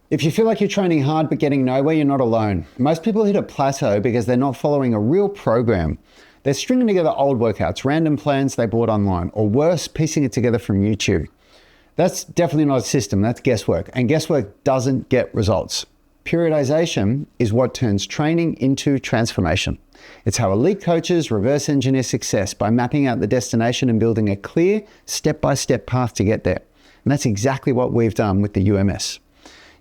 If you feel like you're training hard but getting nowhere, you're not alone. Most people hit a plateau because they're not following a real program. They're stringing together old workouts, random plans they bought online, or worse, piecing it together from YouTube. That's definitely not a system, that's guesswork. And guesswork doesn't get results. Periodization is what turns training into transformation. It's how elite coaches reverse engineer success by mapping out the destination and building a clear, step-by-step path to get there. And that's exactly what we've done with the UMS.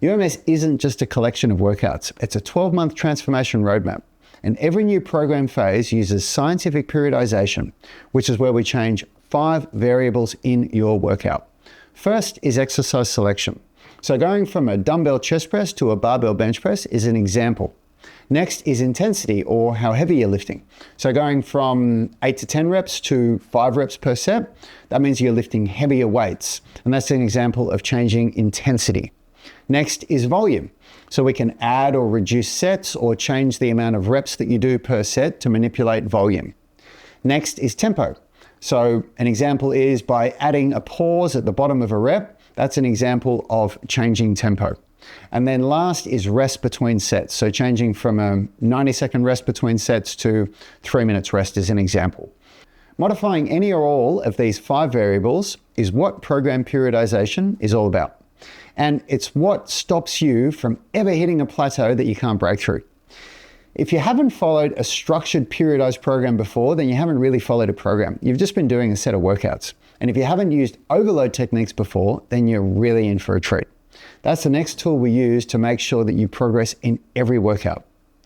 UMS isn't just a collection of workouts, it's a 12-month transformation roadmap. And every new program phase uses scientific periodization, which is where we change 5 variables in your workout. First is exercise selection. So going from a dumbbell chest press to a barbell bench press is an example. Next is intensity, or how heavy you're lifting. So going from 8 to 10 reps to 5 reps per set, that means you're lifting heavier weights. And that's an example of changing intensity. Next is volume. So we can add or reduce sets or change the amount of reps that you do per set to manipulate volume. Next is tempo. So an example is by adding a pause at the bottom of a rep, that's an example of changing tempo. And then last is rest between sets. So changing from a 90-second rest between sets to 3 minutes rest is an example. Modifying any or all of these 5 variables is what program periodization is all about. And it's what stops you from ever hitting a plateau that you can't break through. If you haven't followed a structured periodized program before, then you haven't really followed a program. You've just been doing a set of workouts. And if you haven't used overload techniques before, then you're really in for a treat. That's the next tool we use to make sure that you progress in every workout.